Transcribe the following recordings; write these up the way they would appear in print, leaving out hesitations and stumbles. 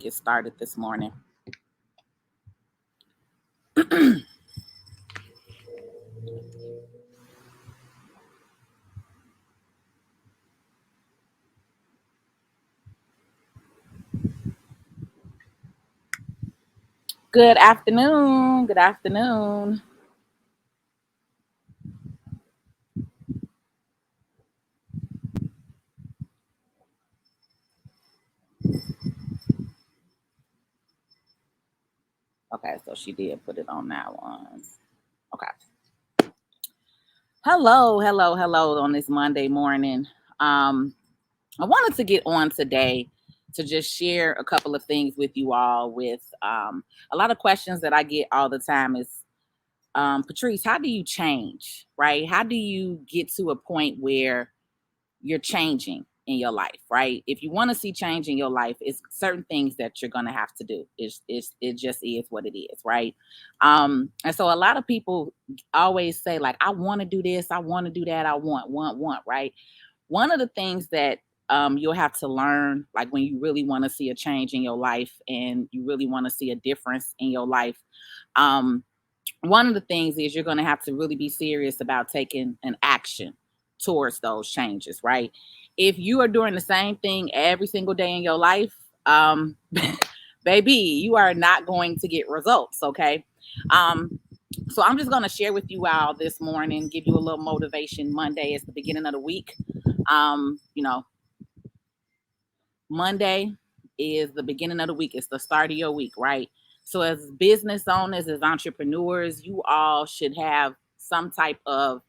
get started this morning. Good afternoon. Good afternoon. Okay, so she did put it on that one. Okay. Hello on this Monday morning. I wanted to get on today to just share a couple of things with you all. With a lot of questions that I get all the time is, Patrice, how do you change, right? How do you get to a point where you're changing in your life, right? If you want to see change in your life, it's certain things that you're gonna have to do. It just is what it is, right? And so a lot of people always say, like, I want to do this, I want to do that, I want, right? One of the things that you'll have to learn, like when you really want to see a change in your life and you really want to see a difference in your life, um, one of the things is you're going to have to really be serious about taking an action towards those changes, right? If you are doing the same thing every single day in your life, baby, you are not going to get results, okay? Um, so I'm just going to share with you all this morning, give you a little motivation. Monday is the beginning of the week. You know, Monday is the beginning of the week. It's the start of your week, right? So as business owners, as entrepreneurs, you all should have some type of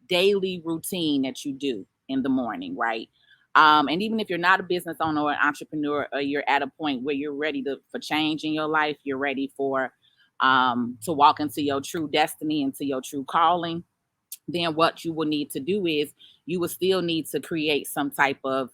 daily routine that you do in the morning, right? And even if you're not a business owner or an entrepreneur, or you're at a point where you're ready for change in your life, you're ready for to walk into your true destiny, into your true calling, then what you will need to do is you will still need to create some type of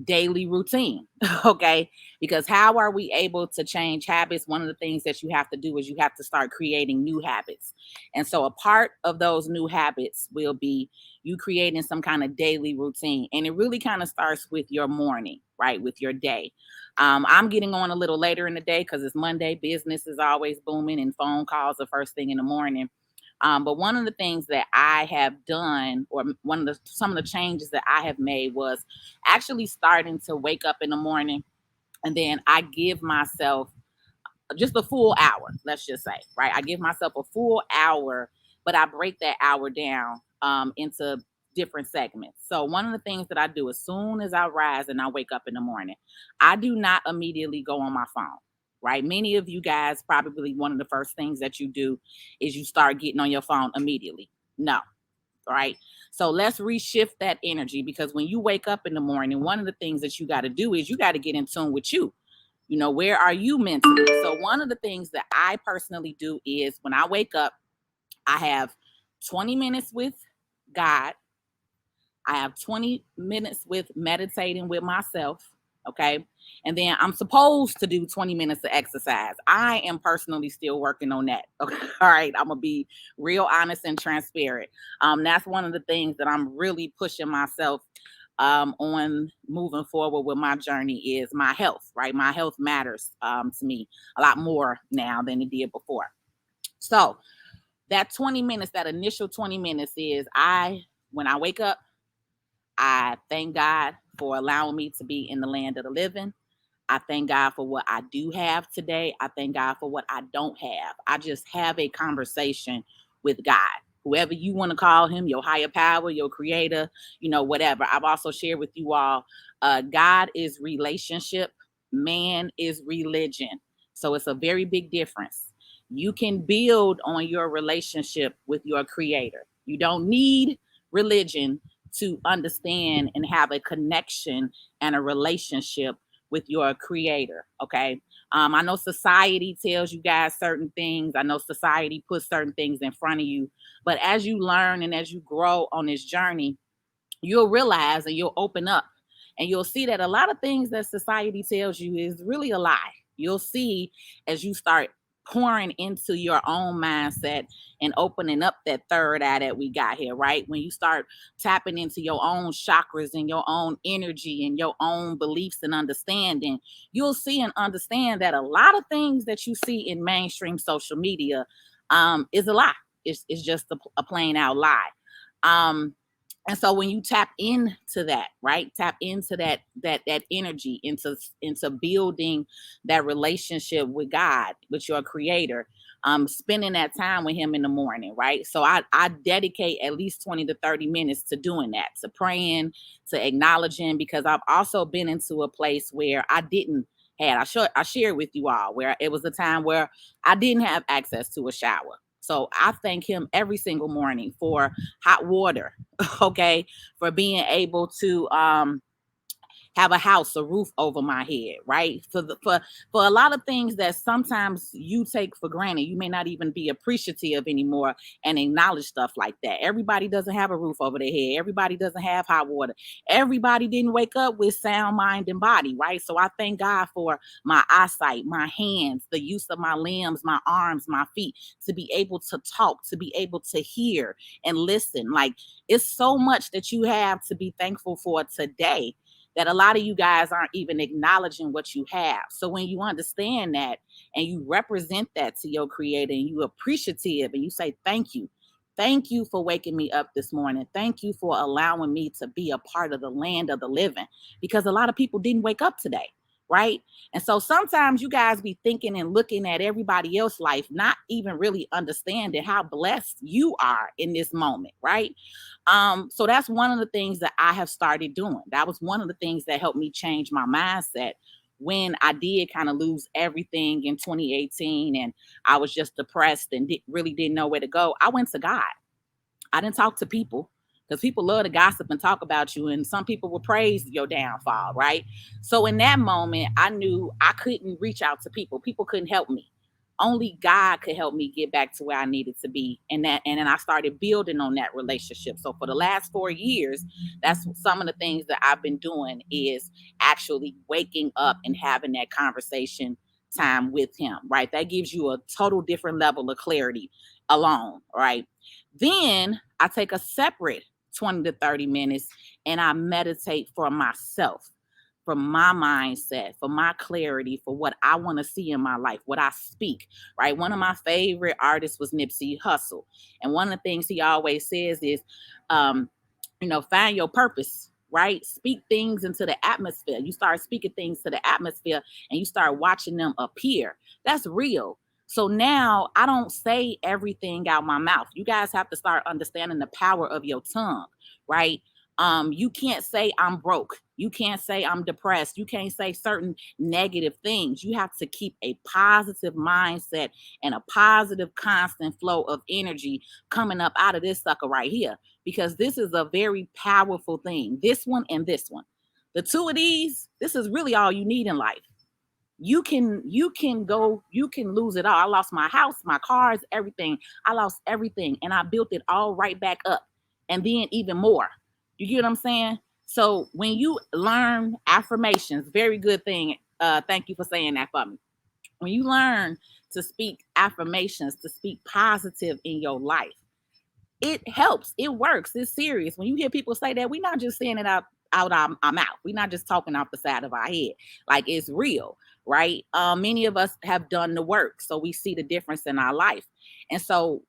daily routine. Okay, because how are we able to change habits? One of the things that you have to do is you have to start creating new habits. And so a part of those new habits will be you creating some kind of daily routine, and it really kind of starts with your morning, right, with your day. I'm getting on a little later in the day because it's Monday. Business is always booming and phone calls the first thing in the morning. But one of the things that I have done, or some of the changes that I have made, was actually starting to wake up in the morning, and then I give myself just a full hour. Let's just say, right? I give myself a full hour, but I break that hour down into different segments. So one of the things that I do as soon as I rise and I wake up in the morning, I do not immediately go on my phone. Right. Many of you guys, probably one of the first things that you do is you start getting on your phone immediately. No. Right. So let's reshift that energy, because when you wake up in the morning, one of the things that you got to do is you got to get in tune with you. You know, where are you mentally? So one of the things that I personally do is when I wake up, I have 20 minutes with God. I have 20 minutes with meditating with myself. Okay. And then I'm supposed to do 20 minutes of exercise. I am personally still working on that. Okay. All right. I'm going to be real honest and transparent. That's one of the things that I'm really pushing myself on moving forward with my journey is my health, right? My health matters to me a lot more now than it did before. So that 20 minutes, that initial 20 minutes is when I wake up, I thank God for allowing me to be in the land of the living. I thank God for what I do have today. I thank God for what I don't have. I just have a conversation with God, whoever you want to call him, your higher power, your creator, whatever. I've also shared with you all, God is relationship, man is religion. So it's a very big difference. You can build on your relationship with your creator. You don't need religion to understand and have a connection and a relationship with your creator. Okay. I know society tells you guys certain things. I know society puts certain things in front of you. But as you learn and as you grow on this journey, you'll realize and you'll open up and you'll see that a lot of things that society tells you is really a lie. You'll see as you start pouring into your own mindset and opening up that third eye that we got here, right? When you start tapping into your own chakras and your own energy and your own beliefs and understanding, you'll see and understand that a lot of things that you see in mainstream social media is a lie. It's just a plain out lie. Um, and so when you tap into that, right, tap into that energy, into building that relationship with God, with your creator, spending that time with him in the morning, right? So I dedicate at least 20 to 30 minutes to doing that, to praying, to acknowledging, because I've also been into a place where I didn't had I shared with you all where it was a time where I didn't have access to a shower. So I thank him every single morning for hot water, okay, for being able to have a house, a roof over my head, right? For a lot of things that sometimes you take for granted, you may not even be appreciative anymore and acknowledge stuff like that. Everybody doesn't have a roof over their head. Everybody doesn't have hot water. Everybody didn't wake up with sound mind and body, right? So I thank God for my eyesight, my hands, the use of my limbs, my arms, my feet, to be able to talk, to be able to hear and listen. Like, it's so much that you have to be thankful for today that a lot of you guys aren't even acknowledging what you have. So when you understand that and you represent that to your creator and you appreciative and you say, thank you. Thank you for waking me up this morning. Thank you for allowing me to be a part of the land of the living, because a lot of people didn't wake up today, right? And so sometimes you guys be thinking and looking at everybody else's life, not even really understanding how blessed you are in this moment, right? So that's one of the things that I have started doing. That was one of the things that helped me change my mindset when I did kind of lose everything in 2018 and I was just depressed and really didn't know where to go. I went to God. I didn't talk to people, because people love to gossip and talk about you, and some people will praise your downfall, right? So in that moment, I knew I couldn't reach out to people. People couldn't help me. Only God could help me get back to where I needed to be. And then I started building on that relationship. So for the last 4 years, that's some of the things that I've been doing, is actually waking up and having that conversation time with him, right? That gives you a total different level of clarity alone, right? Then I take a separate 20 to 30 minutes and I meditate for myself, for my mindset, for my clarity, for what I want to see in my life, what I speak, right? One of my favorite artists was Nipsey Hussle. And one of the things he always says is, um, find your purpose, right? Speak things into the atmosphere. You start speaking things to the atmosphere and you start watching them appear. That's real. So now I don't say everything out my mouth. You guys have to start understanding the power of your tongue, right? You can't say I'm broke. You can't say I'm depressed. You can't say certain negative things. You have to keep a positive mindset and a positive constant flow of energy coming up out of this sucker right here, because this is a very powerful thing. This one and this one. The two of these, this is really all you need in life. You can lose it all. I lost my house, my cars, everything. I lost everything and I built it all right back up, and then even more. You get what I'm saying? So when you learn affirmations, very good thing. Thank you for saying that for me. When you learn to speak affirmations, to speak positive in your life, it helps. It works. It's serious. When you hear people say that, we're not just saying it out our mouth. We're not just talking off the side of our head. Like, it's real, right? Many of us have done the work, so we see the difference in our life. And so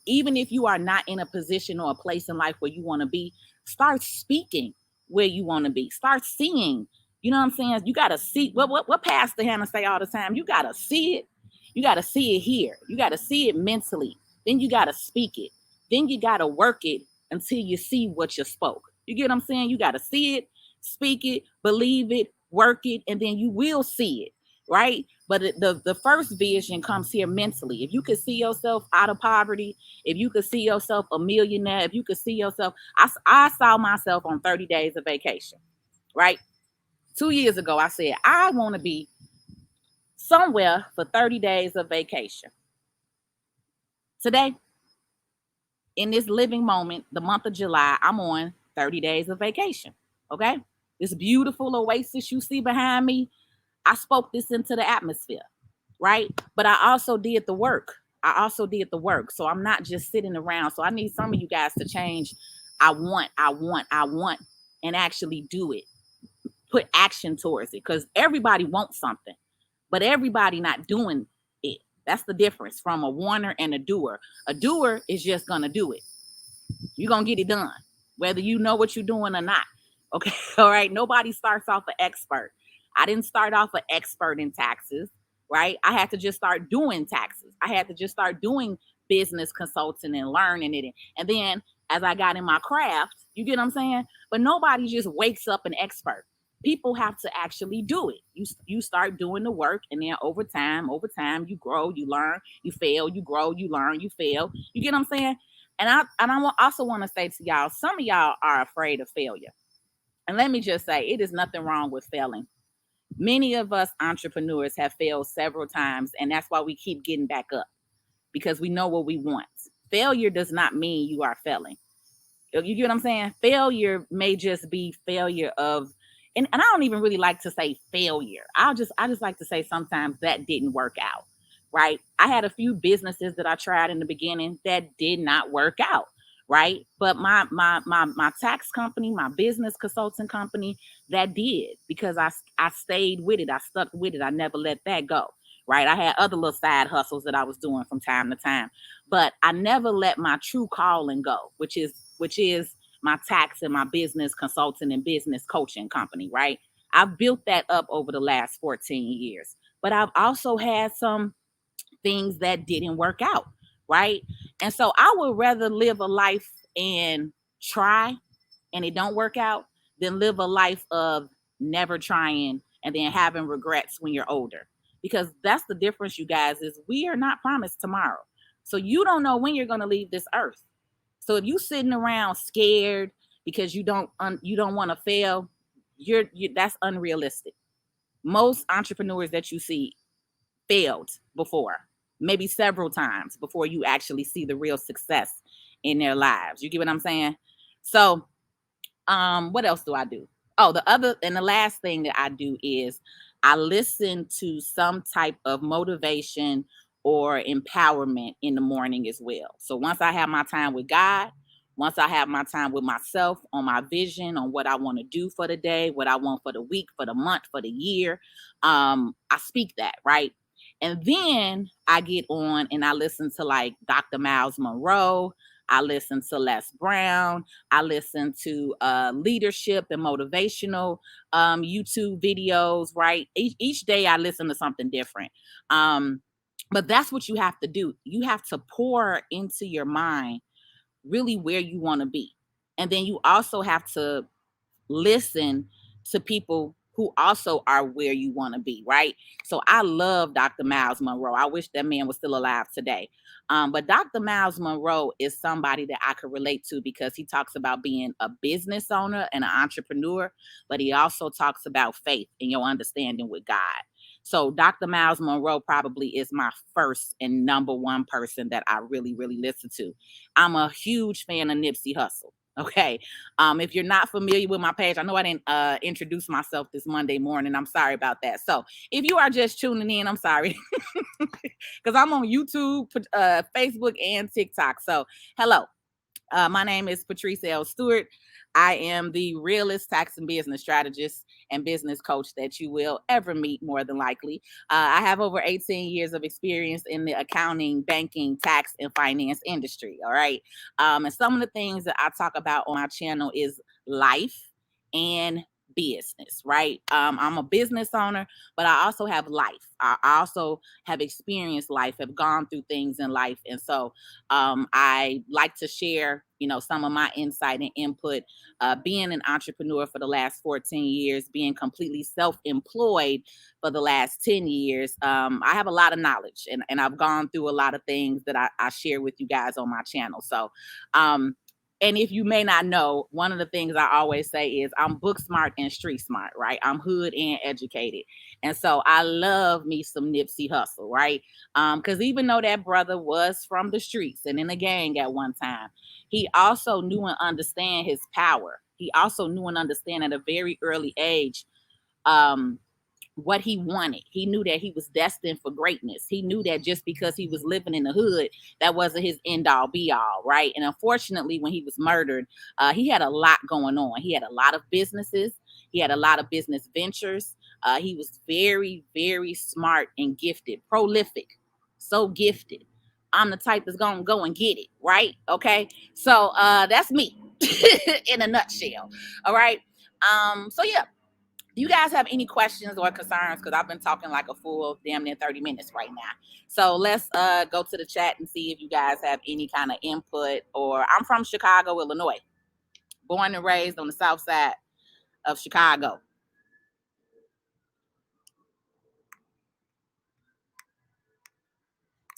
even if you are not in a position or a place in life where you want to be, start speaking where you want to be. Start seeing. You know what I'm saying? You gotta see what Pastor Hannah say all the time. You gotta see it. You gotta see it here. You gotta see it mentally. Then you gotta speak it. Then you gotta work it until you see what you spoke. You get what I'm saying? You gotta see it, speak it, believe it, work it, and then you will see it, right? But the first vision comes here mentally. If you could see yourself out of poverty, if you could see yourself a millionaire, if you could see yourself, I saw myself on 30 days of vacation, right? 2 years ago, I said, I want to be somewhere for 30 days of vacation. Today, in this living moment, the month of July, I'm on 30 days of vacation. Okay? This beautiful oasis you see behind me, I spoke this into the atmosphere. right? But I also did the work. So I'm not just sitting around. So I need some of you guys to change. I want, and actually do it. Put action towards it, because everybody wants something, but everybody not doing it. That's the difference from a wanter and a doer. A doer is just gonna do it. You're gonna get it done, whether you know what you're doing or not. Okay, all right. Nobody starts off an expert. I didn't start off an expert in taxes, right? I had to just start doing taxes. I had to just start doing business consulting and learning it. And then as I got in my craft, you get what I'm saying? But nobody just wakes up an expert. People have to actually do it. You start doing the work, and then over time, you grow, you learn, you fail, you grow, you learn, you fail. You get what I'm saying? And I also want to say to y'all, some of y'all are afraid of failure. And let me just say, it is nothing wrong with failing. Many of us entrepreneurs have failed several times, and that's why we keep getting back up, because we know what we want. Failure does not mean you are failing. You get what I'm saying? Failure may just be failure of, and I don't even really like to say failure. I just like to say sometimes that didn't work out. Right? I had a few businesses that I tried in the beginning that did not work out. Right? But my tax company, my business consulting company, that did, because I stayed with it. I stuck with it. I never let that go. Right? I had other little side hustles that I was doing from time to time, but I never let my true calling go, which is my tax and my business consulting and business coaching company, right? I've built that up over the last 14 years. But I've also had some things that didn't work out, right? And so I would rather live a life and try and it don't work out than live a life of never trying and then having regrets when you're older. Because that's the difference, you guys, is we are not promised tomorrow. So you don't know when you're going to leave this earth. So if you sitting around scared because you don't want to fail, that's unrealistic. Most entrepreneurs that you see failed before, maybe several times before you actually see the real success in their lives. You get what I'm saying? So what else do I do? Oh, the last thing that I do is I listen to some type of motivation or empowerment in the morning as well. So once I have my time with God, once I have my time with myself on my vision, on what I want to do for the day, what I want for the week, for the month, for the year, I speak that, right? And then I get on and I listen to like Dr. Miles Monroe. I listen to Les Brown. I listen to leadership and motivational YouTube videos, right? Each day I listen to something different. But that's what you have to do. You have to pour into your mind really where you want to be. And then you also have to listen to people who also are where you want to be, right? So I love Dr. Miles Monroe. I wish that man was still alive today. But Dr. Miles Monroe is somebody that I could relate to because he talks about being a business owner and an entrepreneur, but he also talks about faith and your understanding with God. So Dr. Miles Monroe probably is my first and number one person that I really, really listen to. I'm a huge fan of Nipsey Hussle. Okay. If you're not familiar with my page, I know I didn't introduce myself this Monday morning. I'm sorry about that. So if you are just tuning in, I'm sorry. Because I'm on YouTube, Facebook, and TikTok. So hello. My name is Patrice L Stewart. I am the realest tax and business strategist and business coach that you will ever meet, more than likely. I have over 18 years of experience in the accounting, banking, tax, and finance industry. All right. And some of the things that I talk about on my channel is life and business, right? I'm a business owner, but I also have life. I also have experienced life, have gone through things in life. And so I like to share, some of my insight and input. Being an entrepreneur for the last 14 years, being completely self-employed for the last 10 years, I have a lot of knowledge, and I've gone through a lot of things that I share with you guys on my channel. So, and if you may not know, one of the things I always say is I'm book smart and street smart, right? I'm hood and educated. And so I love me some Nipsey Hussle, right? Because even though that brother was from the streets and in the gang at one time, he also knew and understand his power. He also knew and understand at a very early age um, what he wanted. He knew that he was destined for greatness. He knew that just because he was living in the hood, that wasn't his end all be all, right? And unfortunately, when he was murdered, he had a lot going on. He had a lot of businesses. He had a lot of business ventures. He was very, very smart and gifted, prolific, so gifted. I'm the type that's gonna go and get it, right? Okay, so that's me in a nutshell. All right. So yeah, do you guys have any questions or concerns? Because I've been talking like a full damn near 30 minutes right now. So let's go to the chat and see if you guys have any kind of input. Or I'm from Chicago, Illinois, born and raised on the south side of Chicago.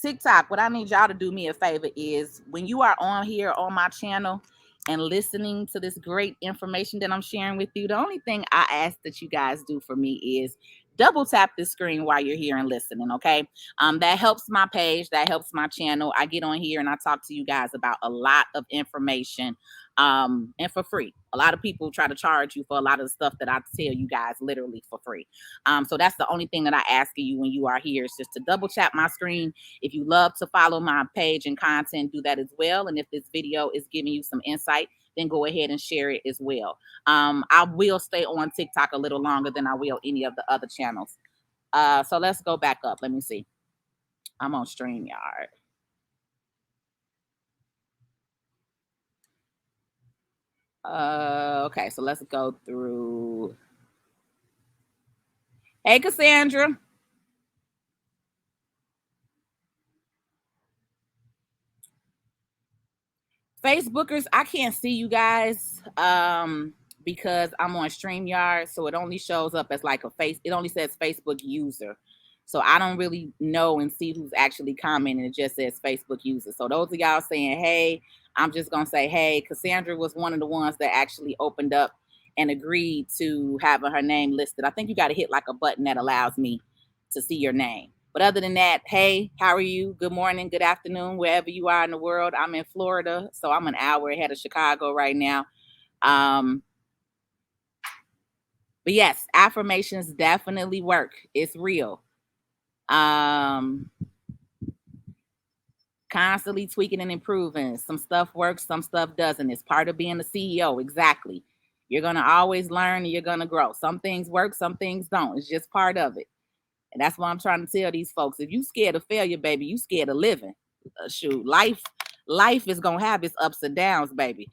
TikTok, what I need y'all to do me a favor is when you are on here on my channel and listening to this great information that I'm sharing with you, the only thing I ask that you guys do for me is double tap the screen while you're here and listening. Okay. That helps my page, that helps my channel. I get on here and I talk to you guys about a lot of information and for free. A lot of people try to charge you for a lot of the stuff that I tell you guys literally for free. So that's the only thing that I ask of you when you are here is just to double tap my screen. If you love to follow my page and content, do that as well. And if this video is giving you some insight, then go ahead and share it as well. I will stay on TikTok a little longer than I will any of the other channels. So let's go back up. Let me see. I'm on StreamYard. Okay, so let's go through. Hey, Cassandra. Facebookers, I can't see you guys because I'm on StreamYard, so it only shows up as like it only says Facebook user. So I don't really know and see who's actually commenting. It just says Facebook user. So those of y'all saying, hey, I'm just going to say, hey, Cassandra was one of the ones that actually opened up and agreed to having her name listed. I think you got to hit like a button that allows me to see your name. But other than that, hey, how are you? Good morning, good afternoon, wherever you are in the world. I'm in Florida, so I'm an hour ahead of Chicago right now. But yes, affirmations definitely work. It's real. Constantly tweaking and improving. Some stuff works, some stuff doesn't. It's part of being a CEO. Exactly. You're going to always learn and you're going to grow. Some things work, some things don't. It's just part of it. And that's what I'm trying to tell these folks. If you scared of failure, baby, you scared of living. Shoot, life is gonna have its ups and downs, baby.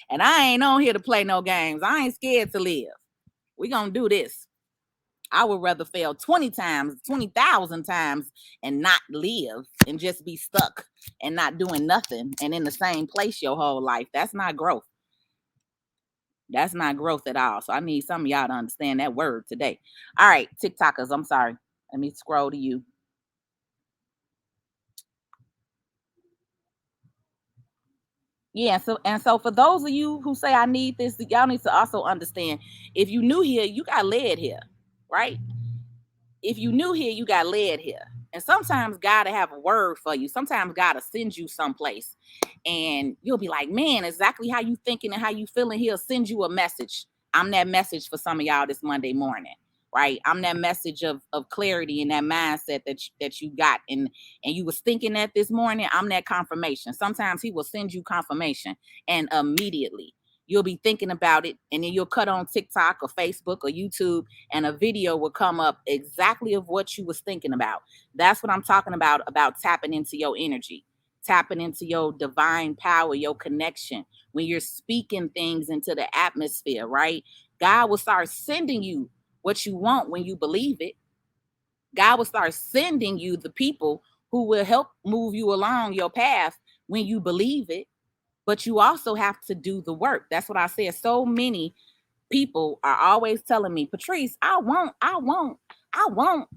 And I ain't on here to play no games. I ain't scared to live. We gonna do this. I would rather fail 20 times, 20,000 times and not live and just be stuck and not doing nothing and in the same place your whole life. That's not growth. That's not growth at all. So I need some of y'all to understand that word today. All right, TikTokers, I'm sorry. Let me scroll to you. Yeah, so for those of you who say I need this, y'all need to also understand if you new here, you got led here, right? If you new here, you got led here. And sometimes God will have a word for you. Sometimes God will send you someplace and you'll be like, man, exactly how you thinking and how you feeling. He'll send you a message. I'm that message for some of y'all this Monday morning, right? I'm that message of clarity and that mindset that you got. And you was thinking that this morning, I'm that confirmation. Sometimes he will send you confirmation and immediately you'll be thinking about it and then you'll cut on TikTok or Facebook or YouTube and a video will come up exactly of what you was thinking about. That's what I'm talking about tapping into your energy, tapping into your divine power, your connection. When you're speaking things into the atmosphere, right? God will start sending you what you want when you believe it. God will start sending you the people who will help move you along your path when you believe it. But you also have to do the work. That's what I said. So many people are always telling me, Patrice, I won't, I won't, I won't,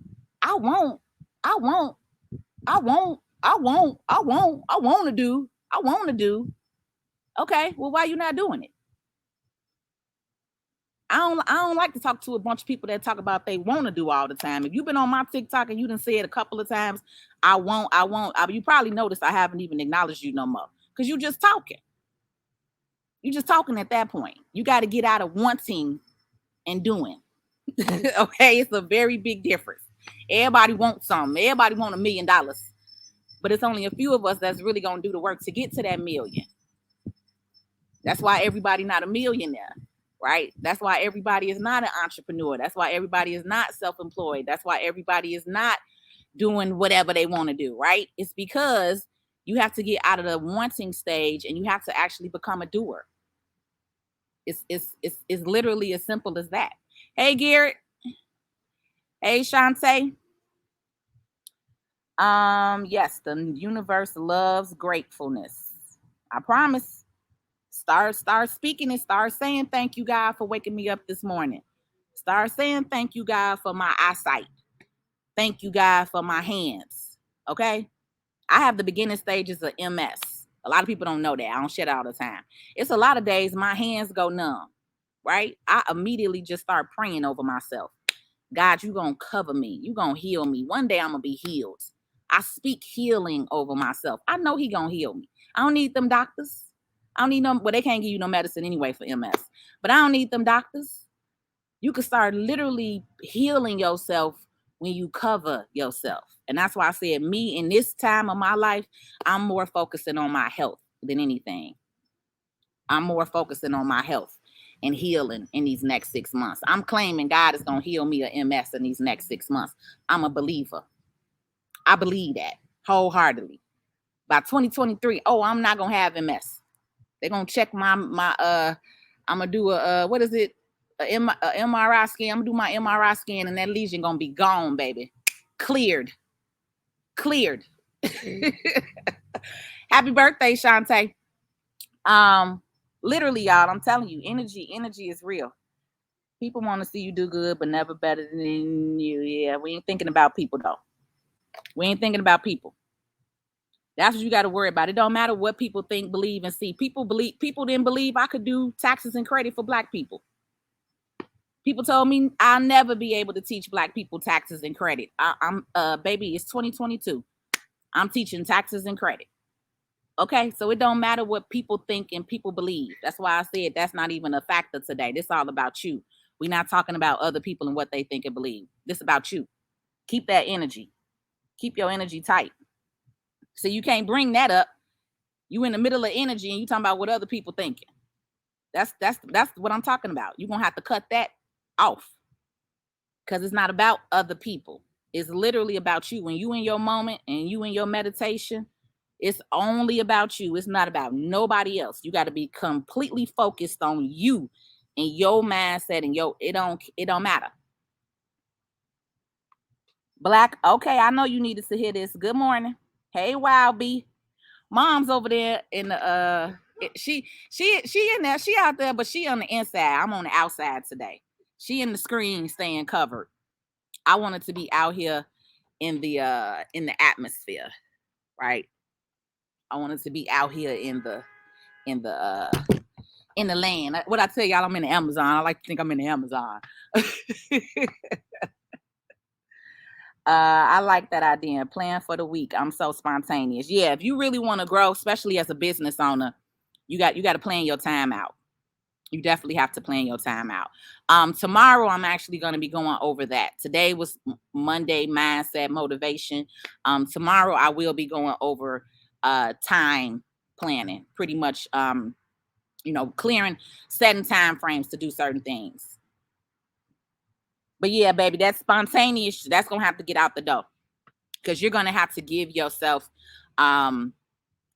I won't, I won't, I won't, I won't, I won't, I want to do, I want to do. Okay, well, why you not doing it? I don't like to talk to a bunch of people that talk about they want to do all the time. If you've been on my TikTok and you done said a couple of times, I won't, you probably noticed I haven't even acknowledged you no more because you just talking. You just talking at that point. You got to get out of wanting and doing. Okay, it's a very big difference. Everybody wants something. Everybody want $1 million, but it's only a few of us that's really gonna do the work to get to that million. That's why everybody not a millionaire, right? That's why everybody is not an entrepreneur. That's why everybody is not self-employed. That's why everybody is not doing whatever they want to do, right? It's because you have to get out of the wanting stage and you have to actually become a doer. It's literally as simple as that. Hey Garrett. Hey Shantae. Yes, the universe loves gratefulness. I promise. Start speaking and start saying thank you, God, for waking me up this morning. Start saying thank you, God, for my eyesight. Thank you, God, for my hands. Okay? I have the beginning stages of MS. A lot of people don't know that. I don't shit all the time. It's a lot of days my hands go numb, right? I immediately just start praying over myself. God, you gonna cover me. You gonna heal me. One day I'm gonna be healed. I speak healing over myself. I know he gonna heal me. I don't need them doctors. I don't need no, well, they can't give you no medicine anyway for MS, but I don't need them doctors. You can start literally healing yourself when you cover yourself. And that's why I said, me in this time of my life, I'm more focusing on my health than anything. I'm more focusing on my health and healing in these next 6 months. I'm claiming God is going to heal me of MS in these next 6 months. I'm a believer. I believe that wholeheartedly. By 2023, I'm not going to have MS. They're going to check my I'm going to do what is it? A MRI scan. I'm going to do my MRI scan and that lesion going to be gone, baby. Cleared. Happy birthday, Shantae. Literally, y'all, I'm telling you, energy is real. People want to see you do good, but never better than you. Yeah, we ain't thinking about people though. We ain't thinking about people. That's what you got to worry about. It don't matter what people think, believe, and see. People didn't believe I could do taxes and credit for Black people. People told me I'll never be able to teach Black people taxes and credit. I'm baby, it's 2022. I'm teaching taxes and credit. Okay, so it don't matter what people think and people believe. That's why I said that's not even a factor today. This is all about you. We're not talking about other people and what they think and believe. This is about you. Keep that energy. Keep your energy tight. So you can't bring that up. You in the middle of energy and you talking about what other people thinking. That's what I'm talking about. You're gonna have to cut that off. Because it's not about other people. It's literally about you. When you in your moment and you in your meditation, it's only about you. It's not about nobody else. You got to be completely focused on you and your mindset and it don't matter. Black, okay, I know you needed to hear this. Good morning. Hey, Wild B. Mom's over there in the she in there. She out there, but she on the inside. I'm on the outside today. She in the screen staying covered. I wanted to be out here in the atmosphere, right? I wanted to be out here in the land. What I tell y'all, I'm in the Amazon. I like to think I'm in the Amazon. I like that idea. Plan for the week. I'm so spontaneous. Yeah, if you really want to grow, especially as a business owner, you got to plan your time out. You definitely have to plan your time out. Tomorrow, I'm actually going to be going over that. Today was Monday, mindset, motivation. Tomorrow, I will be going over time planning, pretty much, clearing, setting time frames to do certain things. But yeah, baby, that's spontaneous. That's going to have to get out the door because you're going to have to give yourself, I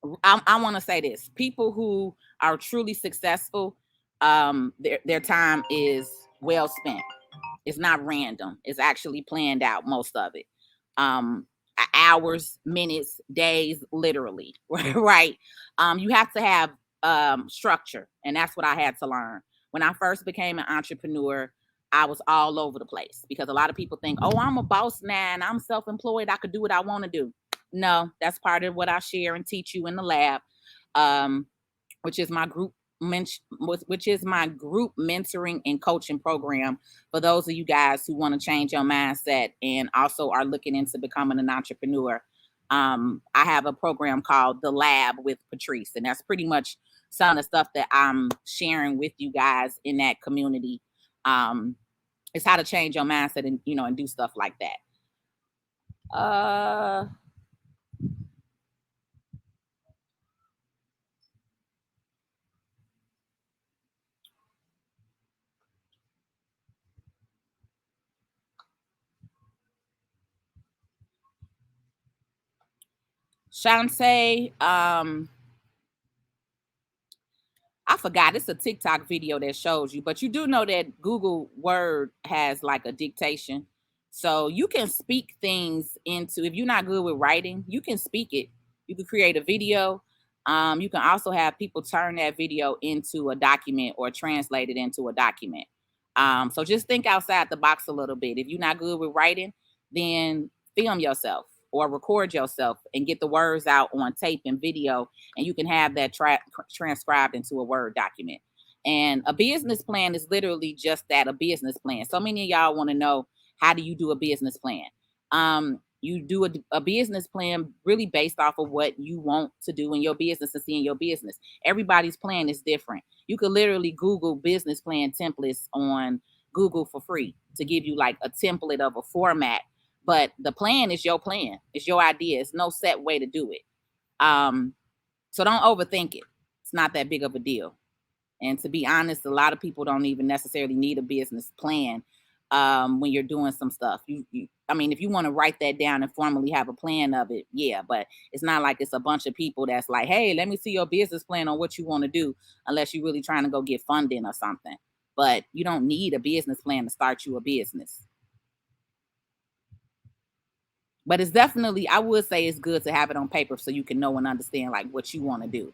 want to say this. People who are truly successful, their time is well spent. It's not random. It's actually planned out, most of it. Hours, minutes, days, literally, right? You have to have structure, and that's what I had to learn. When I first became an entrepreneur, I was all over the place because a lot of people think, oh, I'm a boss now and I'm self-employed. I could do what I want to do. No, that's part of what I share and teach you in the lab, which is my group mentoring and coaching program for those of you guys who want to change your mindset and also are looking into becoming an entrepreneur. I have a program called TheLAB with Patrice, and that's pretty much some of the stuff that I'm sharing with you guys in that community. It's how to change your mindset and, and do stuff like that. Shantae, I forgot. It's a TikTok video that shows you, but you do know that Google Word has like a dictation. So you can speak things into, if you're not good with writing, you can speak it. You can create a video. You can also have people turn that video into a document or translate it into a document. So just think outside the box a little bit. If you're not good with writing, then film yourself or record yourself and get the words out on tape and video, and you can have that transcribed into a Word document. And a business plan is literally just that, a business plan. So many of y'all want to know, how do you do a business plan? You do a business plan really based off of what you want to do in your business and see in your business. Everybody's plan is different. You could literally Google business plan templates on Google for free to give you like a template of a format. But the plan is your plan. It's your idea. It's no set way to do it. So don't overthink it. It's not that big of a deal. And to be honest, a lot of people don't even necessarily need a business plan when you're doing some stuff. I mean, if you want to write that down and formally have a plan of it, yeah, but it's not like it's a bunch of people that's like, hey, let me see your business plan on what you want to do, unless you're really trying to go get funding or something. But you don't need a business plan to start you a business. But it's definitely, I would say it's good to have it on paper so you can know and understand like what you want to do.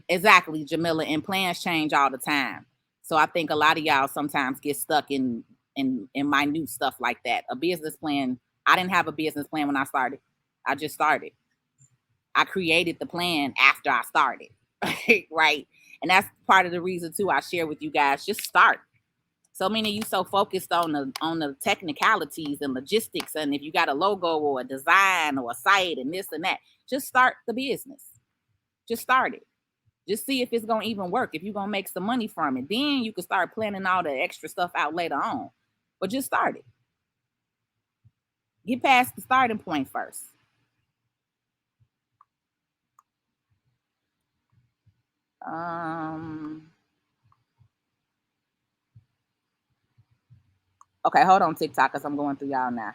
Exactly, Jamila, and plans change all the time. So I think a lot of y'all sometimes get stuck in minute stuff like that. A business plan, I didn't have a business plan when I started. I just started. I created the plan after I started. Right. And that's part of the reason too I share with you guys, just start. So many of you so focused on the technicalities and logistics, and if you got a logo or a design or a site and this and that, just start the business. Just start it. Just see if it's gonna even work. If you're gonna make some money from it, then you can start planning all the extra stuff out later on. But just start it. Get past the starting point first. Okay, hold on, TikTok, because I'm going through y'all now.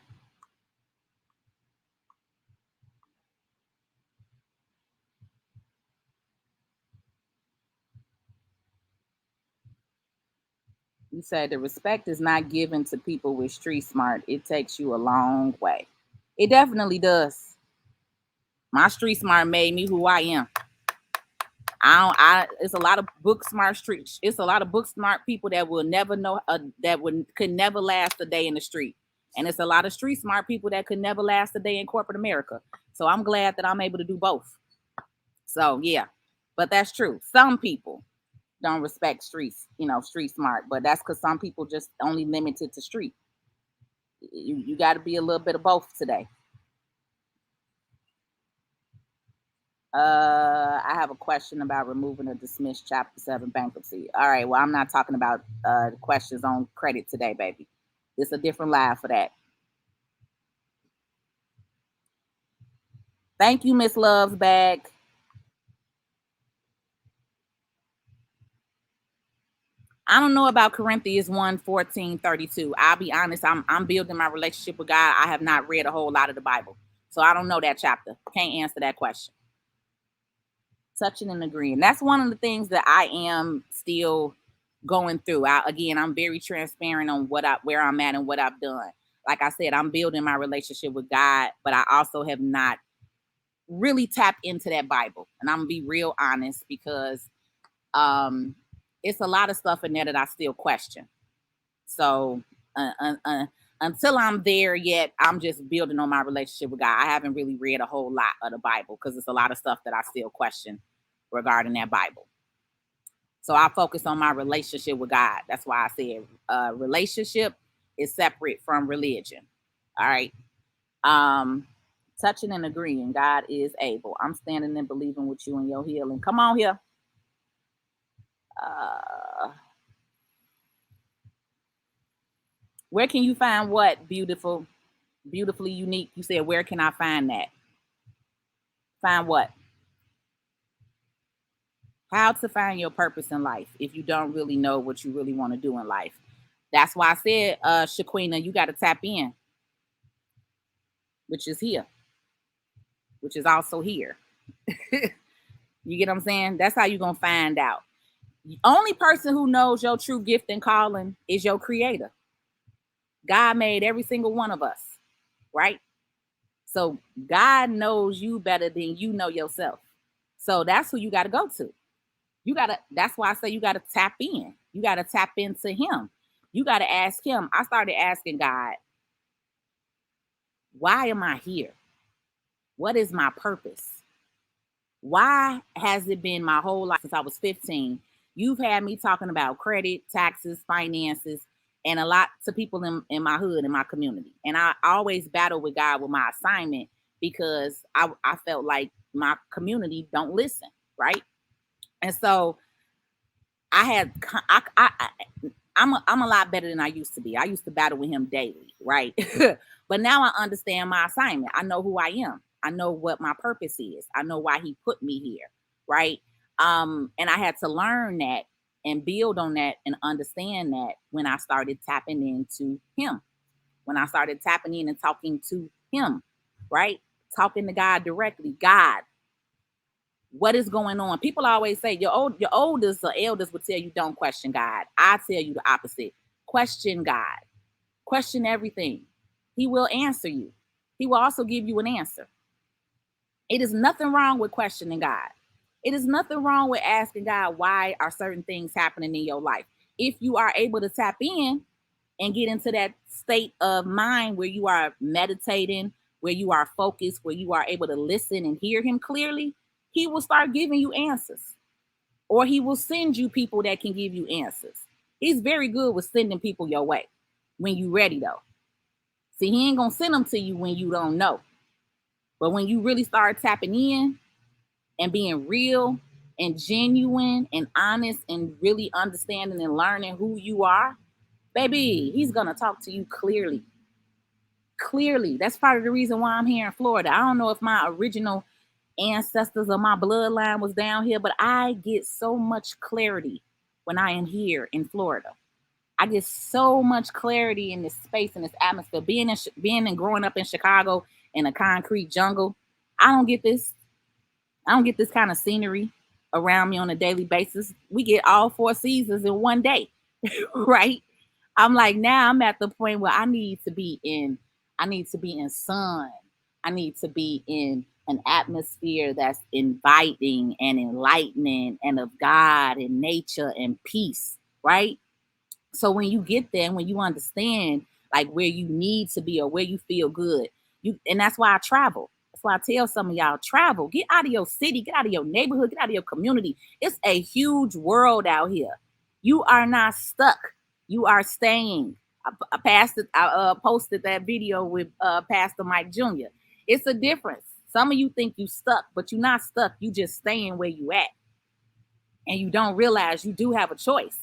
You said the respect is not given to people with street smart. It takes you a long way. It definitely does. My street smart made me who I am. It's a lot of book smart street. It's a lot of book smart people that will never know, could never last a day in the street. And it's a lot of street smart people that could never last a day in corporate America. So I'm glad that I'm able to do both. So yeah, but that's true. Some people don't respect streets, street smart, but that's because some people just only limited to street. You got to be a little bit of both today. I have a question about removing a dismissed Chapter 7 bankruptcy. All right, well, I'm not talking about questions on credit today, baby. It's a different live for that. Thank you, Miss Love's Bag. I don't know about Corinthians 1:14-32. I'll be honest, I'm building my relationship with God. I have not read a whole lot of the Bible. So I don't know that chapter. Can't answer that question. Touching and agreeing. That's one of the things that I am still going through. I'm very transparent on where I'm at and what I've done. Like I said, I'm building my relationship with God, but I also have not really tapped into that Bible. And I'm gonna be real honest because um it's a lot of stuff in there that I still question. So until I'm there yet, I'm just building on my relationship with God. I haven't really read a whole lot of the Bible because there's a lot of stuff that I still question regarding that Bible. So I focus on my relationship with God. That's why I said relationship is separate from religion. All right. Um, touching and agreeing, God is able. I'm standing and believing with you in your healing. Come on here. Uh, Where can you find what? Beautifully unique. You said, where can I find that? Find what? How to find your purpose in life if you don't really know what you really want to do in life. That's why I said, Shaquina, you got to tap in, which is here, which is also here. You get what I'm saying? That's how you're going to find out. The only person who knows your true gift and calling is your creator. God made every single one of us, right? So God knows you better than you know yourself. So that's who you got to go to. That's why I say you got to tap in. You got to tap into him. You got to ask him. I started asking God, why am I here? What is my purpose? Why has it been my whole life since I was 15? You've had me talking about credit, taxes, finances, and a lot to people in my hood, in my community. And I always battle with God with my assignment because I felt like my community don't listen, right? And so I had I'm a lot better than I used to be. I used to battle with him daily, right? But now I understand my assignment. I know who I am. I know what my purpose is. I know why he put me here, right? And I had to learn that and build on that and understand that when I started tapping into him, when I started tapping in and talking to him, right? Talking to God directly. God, what is going on? People always say your oldest or elders would tell you don't question God. I tell you the opposite. Question God. Question everything. He will answer you. He will also give you an answer. It is nothing wrong with questioning God. It is nothing wrong with asking God, why are certain things happening in your life? If you are able to tap in and get into that state of mind where you are meditating, where you are focused, where you are able to listen and hear him clearly, he will start giving you answers. Or he will send you people that can give you answers. He's very good with sending people your way when you're ready, though. See, he ain't going to send them to you when you don't know. But when you really start tapping in and being real and genuine and honest and really understanding and learning who you are, baby, he's going to talk to you clearly. Clearly. That's part of the reason why I'm here in Florida. I don't know if my original ancestors or my bloodline was down here, but I get so much clarity when I am here in Florida. I get so much clarity in this space and this atmosphere. Being and growing up in Chicago in a concrete jungle, I don't get this. I don't get this kind of scenery around me on a daily basis. We get all four seasons in one day, right? I'm like, now I'm at the point where I need to be in sun. I need to be in an atmosphere that's inviting and enlightening and of God and nature and peace, right? So when you get there and when you understand like where you need to be or where you feel good, and that's why I travel. That's why I tell some of y'all, travel, get out of your city, get out of your neighborhood, get out of your community. It's a huge world out here. You are not stuck. You are staying. I posted that video with Pastor Mike Jr. It's a difference. Some of you think you stuck, but you're not stuck. You just staying where you at. And you don't realize you do have a choice,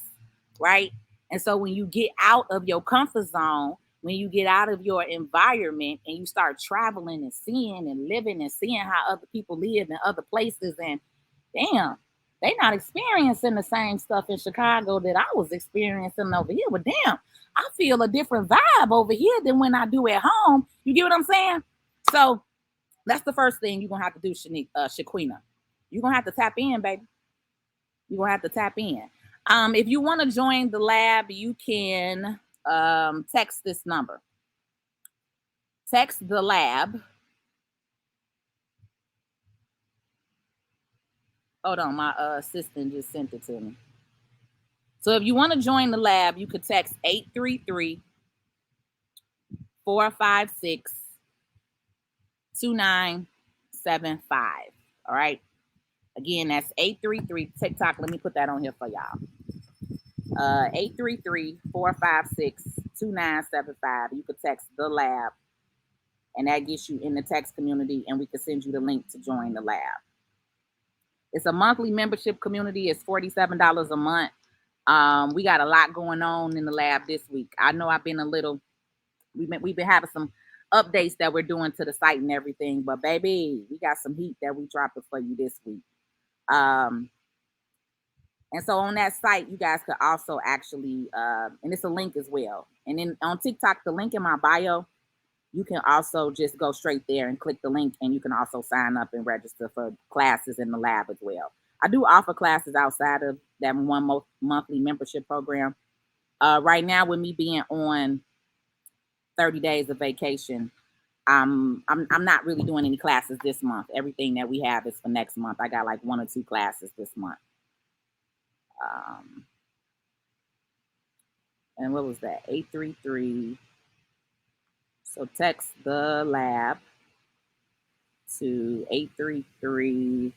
right? And so when you get out of your comfort zone, when you get out of your environment and you start traveling and seeing and living and seeing how other people live in other places, and damn, they not experiencing the same stuff in Chicago that I was experiencing over here. But damn, I feel a different vibe over here than when I do at home. You get what I'm saying? So that's the first thing you're gonna have to do, Shaquina. You're gonna have to tap in, baby. You're gonna have to tap in. If you want to join the lab, you can text this number. Text TheLAB. Hold on, my assistant just sent it to me. So if you want to join the lab, you could text 833-456-2975. All right. Again, that's 833 TikTok. Let me put that on here for y'all. 833-456-2975. You could text TheLAB, and that gets you in the text community, and we can send you the link to join the lab. It's a monthly membership community. It's $47 a month. We got a lot going on in the lab this week. I know I've been a little. We've been having some updates that we're doing to the site and everything, but baby, we got some heat that we dropping for you this week. Um, and so on that site, you guys could also actually, and it's a link as well. And then on TikTok, the link in my bio, you can also just go straight there and click the link, and you can also sign up and register for classes in the lab as well. I do offer classes outside of that monthly membership program. Right now, with me being on 30 days of vacation, I'm not really doing any classes this month. Everything that we have is for next month. I got like 1 or 2 classes this month. Um, and what was that? 833. So text the lab to 833-456-2975.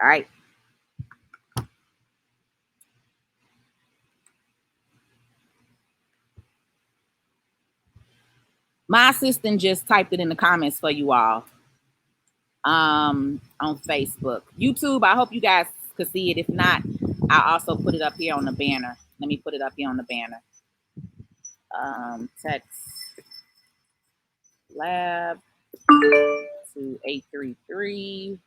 All right. My assistant just typed it in the comments for you all. On Facebook. YouTube, I hope you guys could see it. If not, I'll also put it up here on the banner. Let me put it up here on the banner. Text lab to 833-456-2975.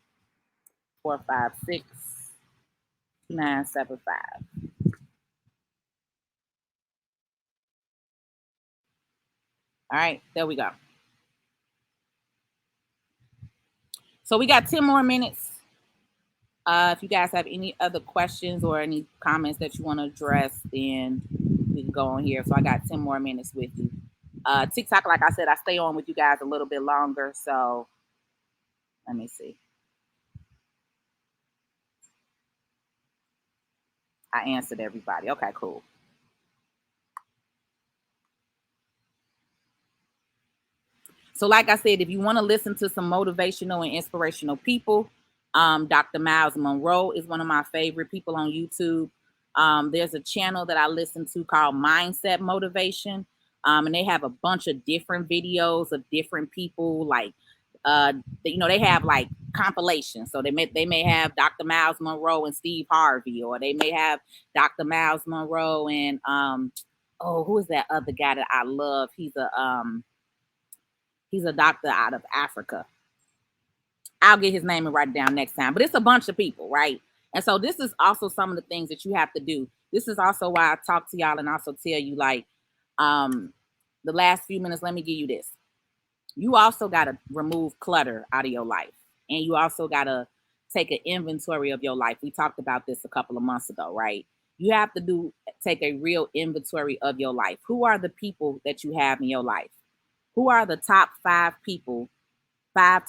All right, there we go. So we got 10 more minutes. If you guys have any other questions or any comments that you want to address, then we can go on here. So I got 10 more minutes with you. TikTok, like I said, I stay on with you guys a little bit longer. So let me see. I answered everybody. Okay, cool. So like I said, if you want to listen to some motivational and inspirational people, Dr. Miles Monroe is one of my favorite people on YouTube. There's a channel that I listen to called Mindset Motivation. And they have a bunch of different videos of different people, like they have like compilations. So they may have Dr. Miles Monroe and Steve Harvey, or they may have Dr. Miles Monroe and who is that other guy that I love? He's a doctor out of Africa. I'll get his name and write it down next time. But it's a bunch of people, right? And so this is also some of the things that you have to do. This is also why I talk to y'all and also tell you, like, the last few minutes, let me give you this. You also got to remove clutter out of your life. And you also got to take an inventory of your life. We talked about this a couple of months ago, right? You have to take a real inventory of your life. Who are the people that you have in your life? Who are the top 5 to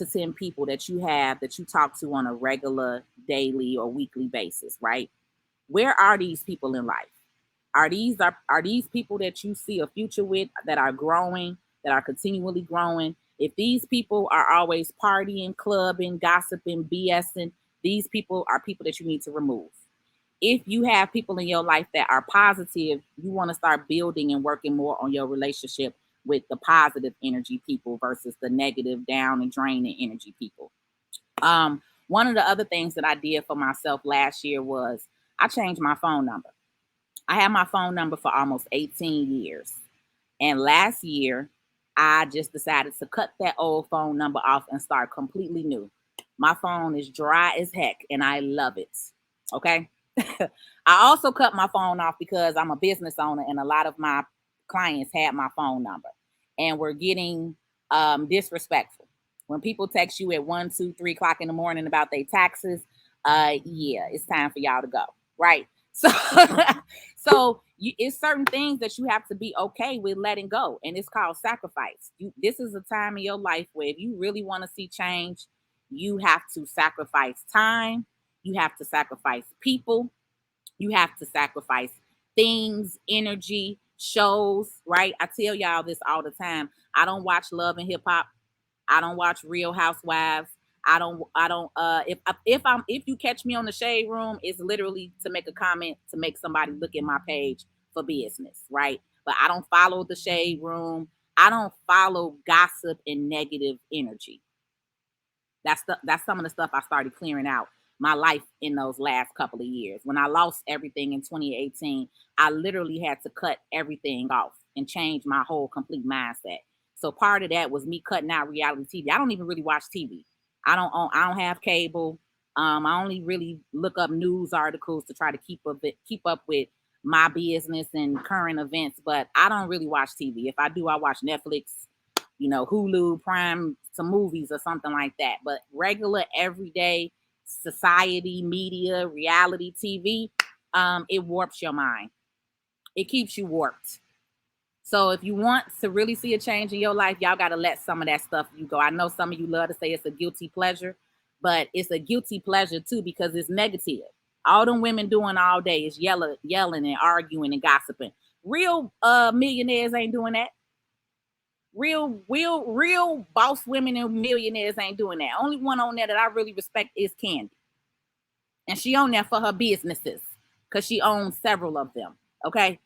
10 people that you have that you talk to on a regular, daily, or weekly basis, right? Where are these people in life? Are these people that you see a future with, that are growing, that are continually growing? If these people are always partying, clubbing, gossiping, BSing, these people are people that you need to remove. If you have people in your life that are positive, you want to start building and working more on your relationship with the positive energy people versus the negative, down and draining energy people. One of the other things that I did for myself last year was I changed my phone number. I had my phone number for almost 18 years. And last year, I just decided to cut that old phone number off and start completely new. My phone is dry as heck and I love it. Okay. I also cut my phone off because I'm a business owner and a lot of my clients had my phone number and were getting disrespectful. When people text you at 1, 2, 3 o'clock in the morning about their taxes, yeah, it's time for y'all to go. Right. So, it's certain things that you have to be okay with letting go, and it's called sacrifice. This is a time in your life where if you really want to see change, you have to sacrifice time, you have to sacrifice people, you have to sacrifice things, energy, shows. Right? I tell y'all this all the time. I don't watch Love and Hip Hop. I don't watch Real Housewives. I don't if you catch me on the Shade Room, it's literally to make a comment to make somebody look at my page for business, right? But I don't follow the Shade Room. I don't follow gossip and negative energy. That's some of the stuff I started clearing out my life in those last couple of years. When I lost everything in 2018, I literally had to cut everything off and change my whole complete mindset. So part of that was me cutting out reality TV. I don't even really watch TV. I don't have cable. I only really look up news articles to try to keep up with my business and current events, but I don't really watch TV. If I do, I watch Netflix, Hulu, Prime, some movies or something like that. But regular, everyday society, media, reality TV, it warps your mind. It keeps you warped. So if you want to really see a change in your life, y'all got to let some of that stuff you go. I know some of you love to say it's a guilty pleasure, but it's a guilty pleasure too because it's negative. All them women doing all day is yelling and arguing and gossiping. Real millionaires ain't doing that. Real boss women and millionaires ain't doing that. Only one on there that I really respect is Candy. And she on there for her businesses because she owns several of them. Okay.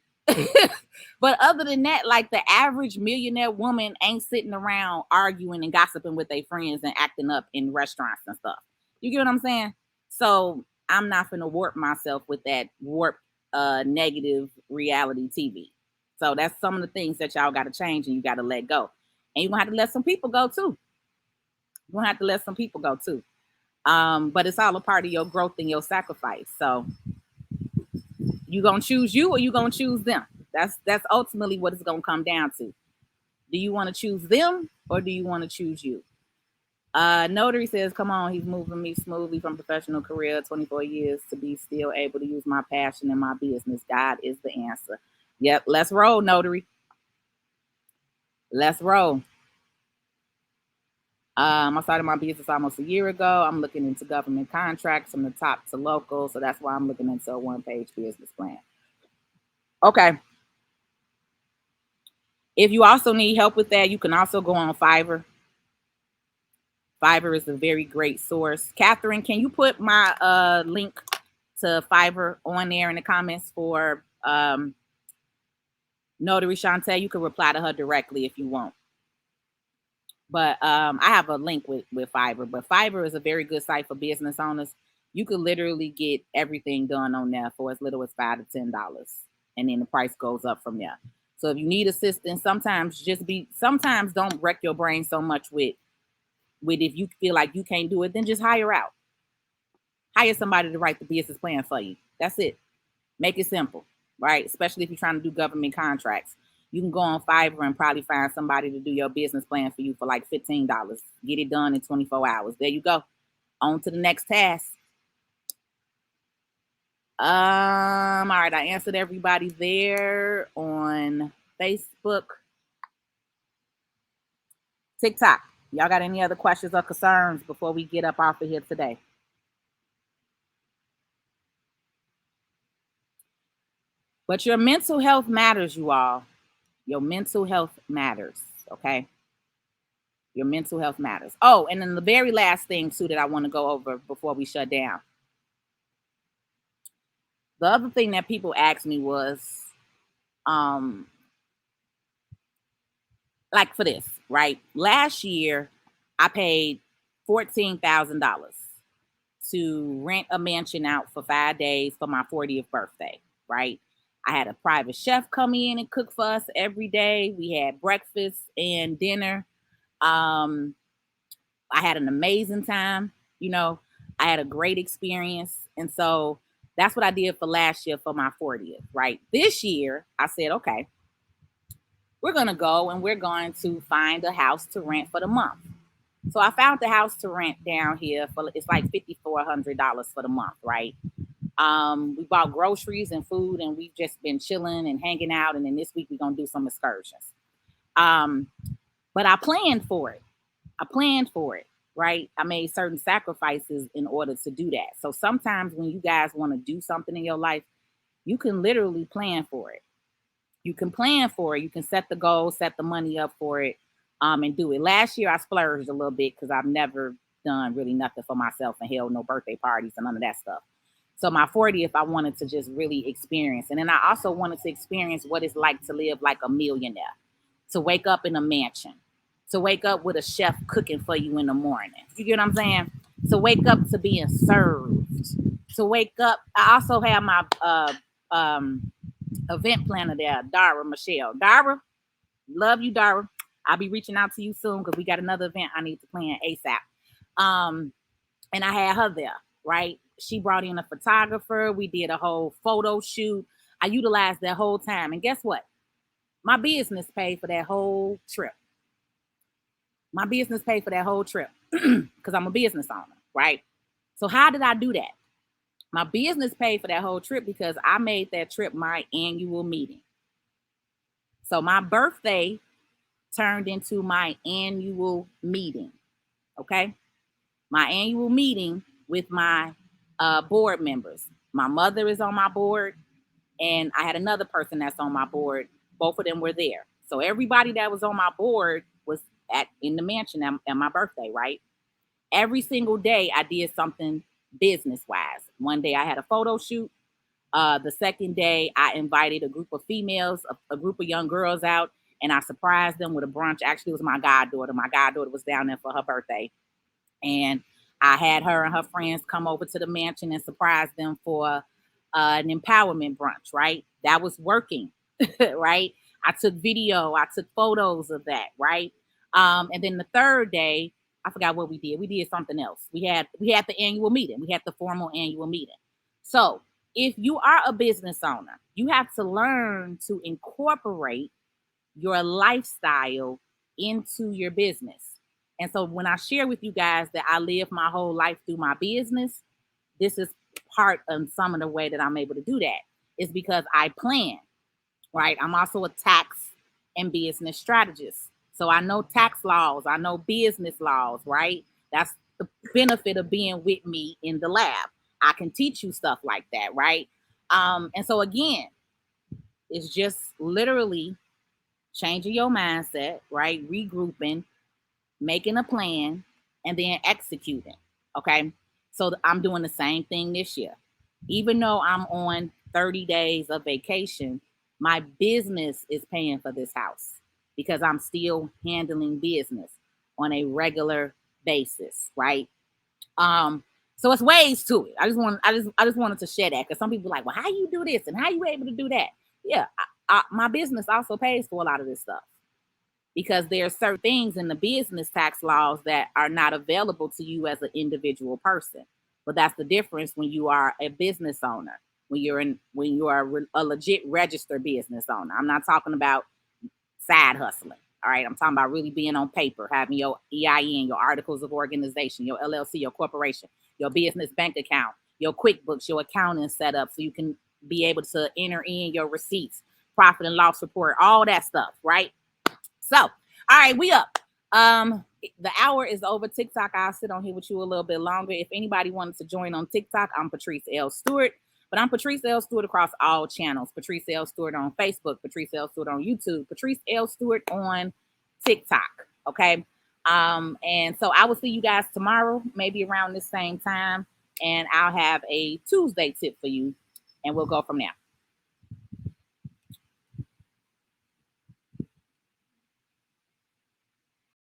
But other than that, like the average millionaire woman ain't sitting around arguing and gossiping with their friends and acting up in restaurants and stuff. You get what I'm saying? So I'm not gonna warp myself with that negative reality TV. So that's some of the things that y'all got to change and you got to let go. And you're gonna have to let some people go too. You're gonna have to let some people go too. But it's all a part of your growth and your sacrifice. So you gonna choose you or you gonna choose them? That's ultimately what it's gonna come down to. Do you want to choose them or do you want to choose you? Notary says, come on, he's moving me smoothly from professional career, 24 years, to be still able to use my passion in my business. God is the answer. Yep, let's roll, Notary. Let's roll. I started my business almost a year ago. I'm looking into government contracts from the top to local. So that's why I'm looking into a one-page business plan. Okay. If you also need help with that, you can also go on Fiverr. Fiverr is a very great source. Catherine, can you put my link to Fiverr on there in the comments for Notary Shantae? You can reply to her directly if you want. But I have a link with Fiverr. But Fiverr is a very good site for business owners. You could literally get everything done on there for as little as $5 to $10. And then the price goes up from there. So if you need assistance, sometimes don't wreck your brain so much with if you feel like you can't do it, then just hire out. Hire somebody to write the business plan for you. That's it. Make it simple, right? Especially if you're trying to do government contracts. You can go on Fiverr and probably find somebody to do your business plan for you for like $15. Get it done in 24 hours. There you go. On to the next task. All right, I answered everybody there on Facebook. TikTok. Y'all got any other questions or concerns before we get up off of here today? But your mental health matters, you all. Your mental health matters, okay? Your mental health matters. Oh, and then the very last thing, too, that I want to go over before we shut down. The other thing that people asked me was, like for this, right? Last year, I paid $14,000 to rent a mansion out for 5 days for my 40th birthday, right? I had a private chef come in and cook for us every day. We had breakfast and dinner. I had an amazing time. I had a great experience. And so that's what I did for last year for my 40th, right? This year, I said, okay, we're going to go and we're going to find a house to rent for the month. So I found the house to rent down here it's like $5,400 for the month, right? We bought groceries and food and we've just been chilling and hanging out. And then this week we're going to do some excursions. But I planned for it. Right? I made certain sacrifices in order to do that. So sometimes when you guys want to do something in your life, you can literally plan for it. You can plan for it. You can set the goal, set the money up for it, and do it. Last year I splurged a little bit because I've never done really nothing for myself and held no birthday parties and none of that stuff. So my 40th, I wanted to just really experience. And then I also wanted to experience what it's like to live like a millionaire, to wake up in a mansion, to wake up with a chef cooking for you in the morning. You get what I'm saying? To wake up to being served. To wake up. I also have my event planner there, Dara Michelle. Dara, love you, Dara. I'll be reaching out to you soon because we got another event I need to plan ASAP. And I had her there, right? She brought in a photographer. We did a whole photo shoot. I utilized that whole time. And guess what? My business paid for that whole trip. My business paid for that whole trip because I'm a business owner, right? So how did I do that? My business paid for that whole trip because I made that trip my annual meeting. So my birthday turned into my annual meeting, okay? My annual meeting with my board members. My mother is on my board, and I had another person that's on my board. Both of them were there. So everybody that was on my board was in the mansion at my birthday, right? Every single day I did something business-wise. One day I had a photo shoot. The second day I invited a group of females, a group of young girls out, and I surprised them with a brunch. Actually, it was my goddaughter. My goddaughter was down there for her birthday. And I had her and her friends come over to the mansion and surprise them for an empowerment brunch, right? That was working, right? I took video, I took photos of that, right? And then the third day, I forgot what we did. We did something else. We had the annual meeting. We had the formal annual meeting. So if you are a business owner, you have to learn to incorporate your lifestyle into your business. And so when I share with you guys that I live my whole life through my business, this is part of some of the way that I'm able to do that. Is because I plan, right? I'm also a tax and business strategist. So I know tax laws, I know business laws, right? That's the benefit of being with me in the lab. I can teach you stuff like that, right? And so again, it's just literally changing your mindset, right? Regrouping, making a plan, and then executing. Okay. So I'm doing the same thing this year. Even though I'm on 30 days of vacation, my business is paying for this house because I'm still handling business on a regular basis, right? So it's ways to it. I just wanted to share that because some people are like, well, how you do this and how you able to do that? Yeah, my business also pays for a lot of this stuff because there are certain things in the business tax laws that are not available to you as an individual person. But that's the difference when you are a business owner, when you are a legit registered business owner. I'm not talking about side hustling. All right, I'm talking about really being on paper, having your EIN, your articles of organization, your LLC, your corporation, your business bank account, your QuickBooks, your accounting set up so you can be able to enter in your receipts, profit and loss report, all that stuff, right? So, all right, we up. The hour is over. TikTok, I'll sit on here with you a little bit longer. If anybody wanted to join on TikTok, I'm Patrice L Stewart. But I'm Patrice L Stewart across all channels. Patrice L Stewart on Facebook, Patrice L Stewart on YouTube, Patrice L Stewart on TikTok. Okay. And so I will see you guys tomorrow, maybe around this same time. And I'll have a Tuesday tip for you. And we'll go from there.